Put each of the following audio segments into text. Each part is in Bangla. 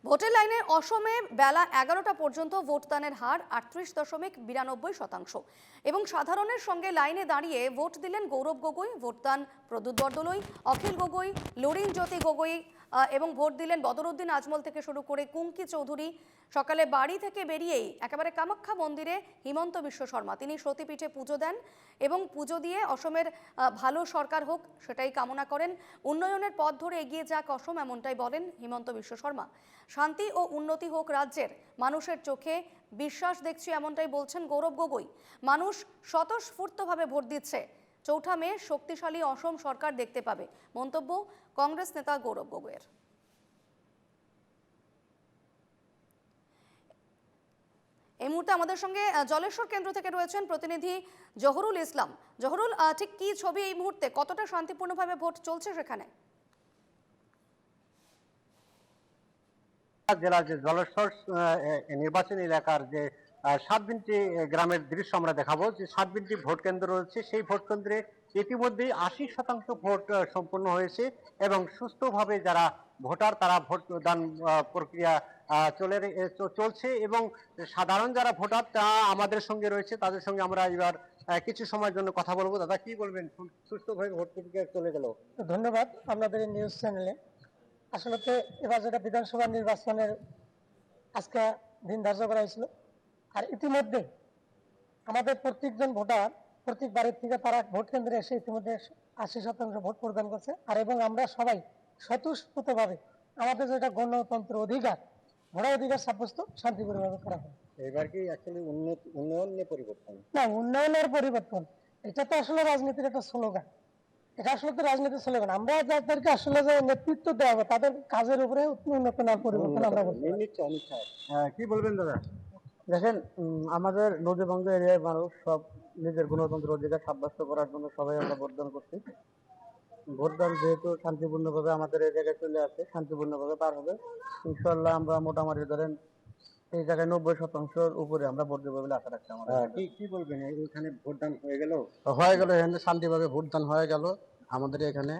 ভোটের লাইনে অসমে বেলা 11টা পর্যন্ত ভোটদানের হার 38.92% এবং সাধারণের সঙ্গে লাইনে দাঁড়িয়ে ভোট দিলেন গৌরব গগৈ, ভোটদান প্রদ্যুৎ বরদলৈ, অখিল গগৈ, লরিন জ্যোতি গগৈ এবং ভোট দিলেন বদরুদ্দিন আজমল থেকে শুরু করে কুঙ্কি চৌধুরী। সকালে বাড়ি থেকে বেরিয়েই একেবারে কামাখ্যা মন্দিরে হিমন্ত বিশ্ব শর্মা তিনি সতীপীঠে পুজো দেন এবং পুজো দিয়ে অসমের ভালো সরকার হোক সেটাই কামনা করেন। উন্নয়নের পথ ধরে এগিয়ে যাক অসম, এমনটাই বলেন হিমন্ত বিশ্ব শর্মা। শান্তি ও উন্নতি হোক রাজ্যের, মানুষের চোখে বিশ্বাস দেখছি, এমনটাই বলছেন গৌরব গগৈ। মানুষ স্বতঃস্ফূর্তভাবে ভোট দিচ্ছে, 4 মে শক্তিশালী অসম সরকার দেখতে পাবে, মন্তব্য কংগ্রেস নেতা গৌরব গগৈয়ের। এই মুহূর্তে আমাদের সঙ্গে জলেশ্বর কেন্দ্র থেকে রয়েছেন প্রতিনিধি জহুরুল ইসলাম। জহুরুল, ঠিক কি ছবি এই মুহূর্তে, কতটা শান্তিপূর্ণভাবে ভোট চলছে সেখানে? জেলার যে জলেশ্বর নির্বাচনী এলাকার যে 7 গ্রামের দৃশ্য আমরা দেখাবো, যে 7 ভোট কেন্দ্র রয়েছে, সেই ভোট কেন্দ্রে ইতিমধ্যেই 80% ভোট সম্পন্ন হয়েছে এবং সুস্থভাবে যারা ভোটার তারা ভোট দান প্রক্রিয়া চলছে এবং সাধারণ যারা ভোটার তা আমাদের সঙ্গে রয়েছে, তাদের সঙ্গে আমরা এবার কিছু সময়ের জন্য কথা বলবো। দাদা, কি বলবেন, সুস্থভাবে ভোট প্রক্রিয়া চলে গেল? ধন্যবাদ আপনাদের নিউজ চ্যানেলে। আসলে এবার যেটা বিধানসভা নির্বাচনের আজকে দিন ধার্য করা হয়েছিল, আর ইতিমধ্যে আমাদের প্রত্যেকজন ভোটার প্রত্যেক বাড়ির থেকে তারা ভোট কেন্দ্রে এসে ইতিমধ্যে 80% ভোট প্রদান করছে। আর এবং আমরা সবাই স্বতঃস্ফূর্তভাবে আমাদের যেটা গণতন্ত্র অধিকার, ভোটার অধিকার সাব্যস্ত শান্তিপূর্ণভাবে করা হয়। এবার কি অ্যাকচুয়ালি উন্নয়নের পরিবর্তন না, উন্নয়নের পরিবর্তন এটা তো আসলে রাজনীতির একটা স্লোগান। এটা আসলে তো রাজনীতি চলে না। আমরা যাদেরকে আসলে যে নেতৃত্ব দেওয়া হবে তাদের কাজের উপরে উন্নত না পরিবর্তন আমরা বলতে পারি। কি বলবেন দাদা? দেখেন, আমাদের নদীবঙ্গ এরিয়ার মানুষ সব নিজের গণতন্ত্র অধিকার সাব্যস্ত করার জন্য সবাই আমরা ভোটদান করছি। ভোটদান যেহেতু শান্তিপূর্ণভাবে আমাদের এই জায়গায় চলে আসে, শান্তিপূর্ণভাবে পার হবে ইনশাল্লাহ। আমরা মোটামুটি ধরেন এই জায়গায় 90% উপরে আমরা ভোট দেবো বলে আশা রাখছি। আমরা কি বলবেন, এখানে ভোটদান হয়ে গেল? এখানে শান্তিভাবে ভোটদান হয়ে গেল। আমাদের এখানে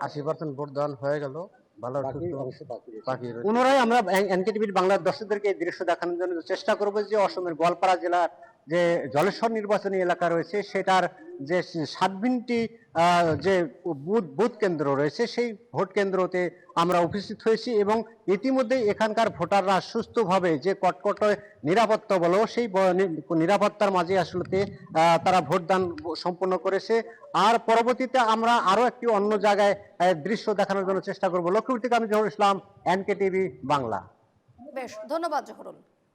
80% ভোটদান হয়ে গেল। ভালো বাকি পুনরায় আমরা এনকেটিভির বাংলার দর্শকদেরকে এই দৃশ্য দেখানোর জন্য চেষ্টা করবো যে অসমের গোয়ালপাড়া জেলার যে জলেশ্বর নির্বাচনী এলাকা রয়েছে সেটার যে 7টি যে বুথ কেন্দ্র রয়েছে সেই ভোট কেন্দ্রতে আমরা উপস্থিত হয়েছি এবং ইতিমধ্যে এখানকার ভোটাররা সুস্থভাবে যে কটকটে নিরাপত্তা বলো সেই নিরাপত্তার মাঝে আসলে তারা ভোটদান সম্পন্ন করেছে। আর পরবর্তীতে আমরা আরো একটি অন্য জায়গায় দৃশ্য দেখানোর জন্য চেষ্টা করবো। লক্ষ্মীপুর থেকে আমি জহুরুল ইসলাম, এনকেটিভি বাংলা। বেশ, ধন্যবাদ জহুরুল।